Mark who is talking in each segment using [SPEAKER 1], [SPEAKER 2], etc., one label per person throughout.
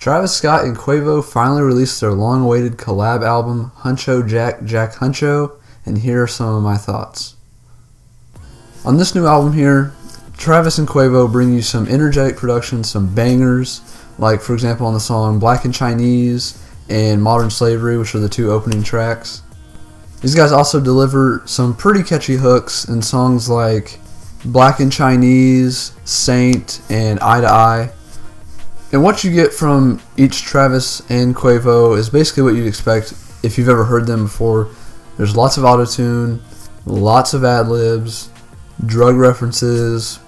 [SPEAKER 1] Travis Scott and Quavo finally released their long-awaited collab album, Huncho Jack Huncho, and here are some of my thoughts. On this new album here, Travis and Quavo bring you some energetic production, some bangers, like for example on the song Black and Chinese and Modern Slavery, which are the two opening tracks. These guys also deliver some pretty catchy hooks in songs like Black and Chinese, Saint, and Eye to Eye. And what you get from each Travis and Quavo is basically what you'd expect if you've ever heard them before. There's lots of autotune, lots of ad-libs, drug references,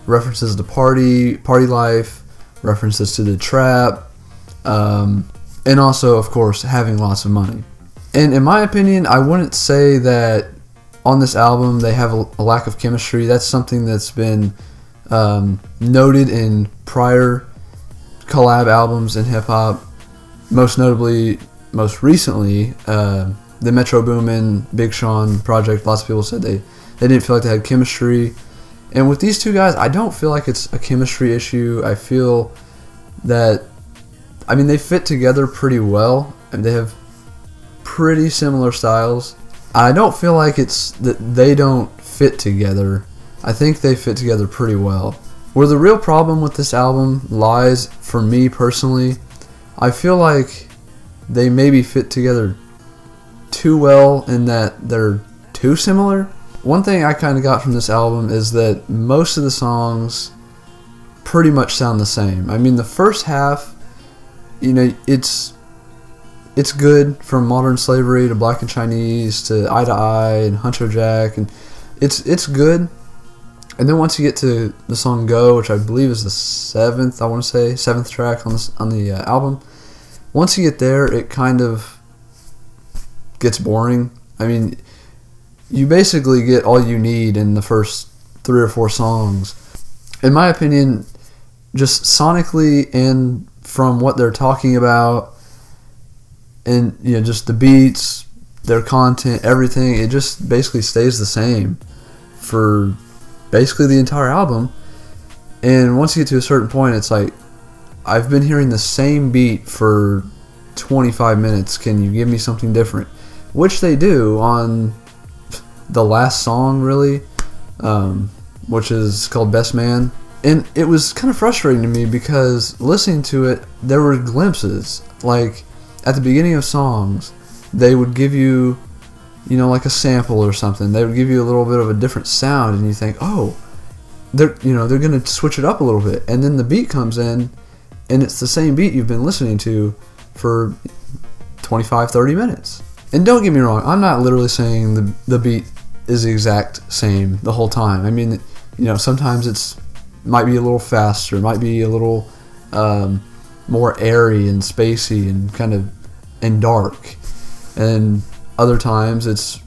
[SPEAKER 1] references to party life, references to the trap, and also, of course, having lots of money. And in my opinion, I wouldn't say that on this album they have a lack of chemistry. That's something that's been noted in prior collab albums in hip-hop, most notably, most recently, the Metro Boomin, Big Sean project. Lots of people said they didn't feel like they had chemistry. And with these two guys, I don't feel like it's a chemistry issue. I feel that, they fit together pretty well, and they have pretty similar styles. I don't feel like it's that they don't fit together. I think they fit together pretty well. Where the real problem with this album lies, for me personally, I feel like they maybe fit together too well in that they're too similar. One thing I kind of got from this album is that most of the songs pretty much sound the same. The first half, it's good, from Modern Slavery to Black and Chinese to Eye to Eye and Huncho Jack, and it's good. And then once you get to the song Go, which I believe is the seventh track on the album, once you get there, it kind of gets boring. You basically get all you need in the first 3 or 4 songs. In my opinion, just sonically and from what they're talking about, and just the beats, their content, everything, it just basically stays the same for basically the entire album. And once you get to a certain point, it's like, I've been hearing the same beat for 25 minutes. Can you give me something different? Which they do on the last song, really, which is called Best Man. And it was kind of frustrating to me because listening to it, there were glimpses. Like, at the beginning of songs, they would give you, like a sample or something. They would give you a little bit of a different sound, and you think, oh, they're going to switch it up a little bit. And then the beat comes in, and it's the same beat you've been listening to for 25, 30 minutes. And don't get me wrong, I'm not literally saying the beat is the exact same the whole time. Sometimes it's might be a little faster, might be a little more airy and spacey and kind of and dark, and other times it's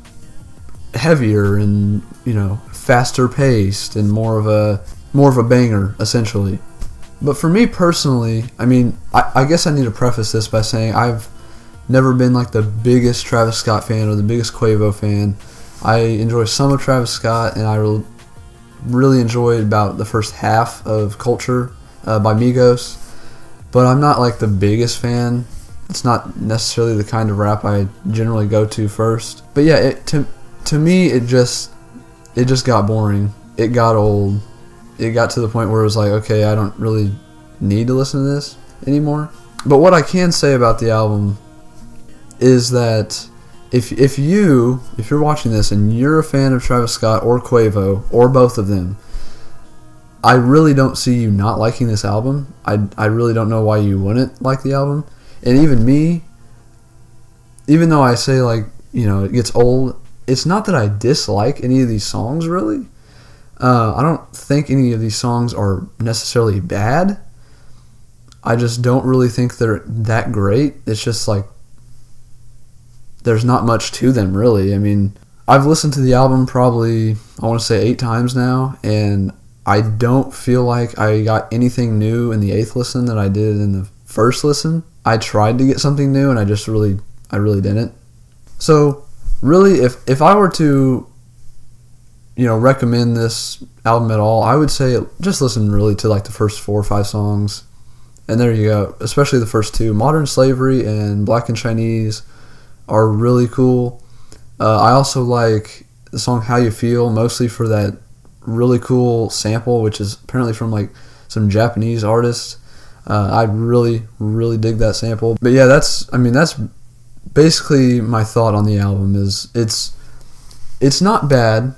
[SPEAKER 1] heavier and faster paced and more of a banger, essentially. But for me personally, I guess I need to preface this by saying I've never been like the biggest Travis Scott fan or the biggest Quavo fan. I enjoy some of Travis Scott, and I really enjoyed about the first half of Culture by Migos, but I'm not like the biggest fan. It's not necessarily the kind of rap I generally go to first. But yeah, to me it just got boring. It got old. It got to the point where it was like, okay, I don't really need to listen to this anymore. But what I can say about the album is that if you're watching this and you're a fan of Travis Scott or Quavo or both of them, I really don't see you not liking this album. I really don't know why you wouldn't like the album. And even me, even though I say it gets old, it's not that I dislike any of these songs really. I don't think any of these songs are necessarily bad. I just don't really think they're that great. It's just like there's not much to them really. I've listened to the album probably, I want to say 8 times now, and I don't feel like I got anything new in the 8th listen that I did in the first listen. I tried to get something new, and I really didn't. So really, if I were to recommend this album at all, I would say just listen really to like the first 4 or 5 songs, And there you go. Especially the first two, Modern Slavery and Black and Chinese, are really cool. I also like the song How You Feel, mostly for that really cool sample, which is apparently from like some Japanese artists. I really, really dig that sample. But yeah, that's basically my thought on the album. Is it's not bad.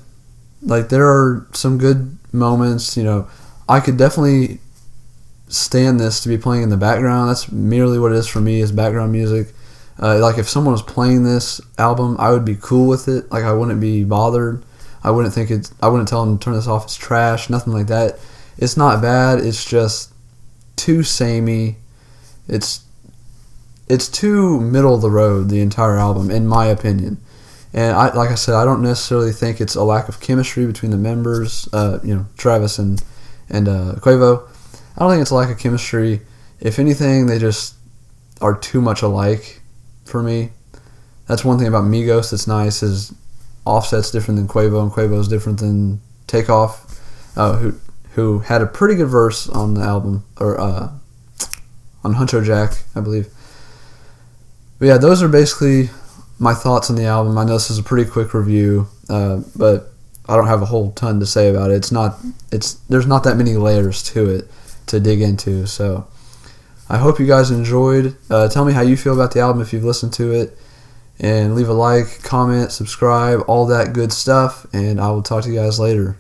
[SPEAKER 1] Like, there are some good moments. I could definitely stand this to be playing in the background. That's merely what it is for me, is background music. Like, if someone was playing this album, I would be cool with it. Like, I wouldn't be bothered. I wouldn't tell them to turn this off, it's trash, nothing like that. It's not bad. It's just too samey. It's too middle of the road, the entire album, in my opinion. And like I said, I don't necessarily think it's a lack of chemistry between the members, Travis and Quavo. I don't think it's a lack of chemistry. If anything, they just are too much alike for me. That's one thing about Migos that's nice, is Offset's different than Quavo, and Quavo's different than Takeoff, who had a pretty good verse on the album, or on Huncho Jack, I believe. But yeah, those are basically my thoughts on the album. I know this is a pretty quick review, but I don't have a whole ton to say about it. There's not that many layers to it to dig into. So I hope you guys enjoyed. Tell me how you feel about the album if you've listened to it, and leave a like, comment, subscribe, all that good stuff, and I will talk to you guys later.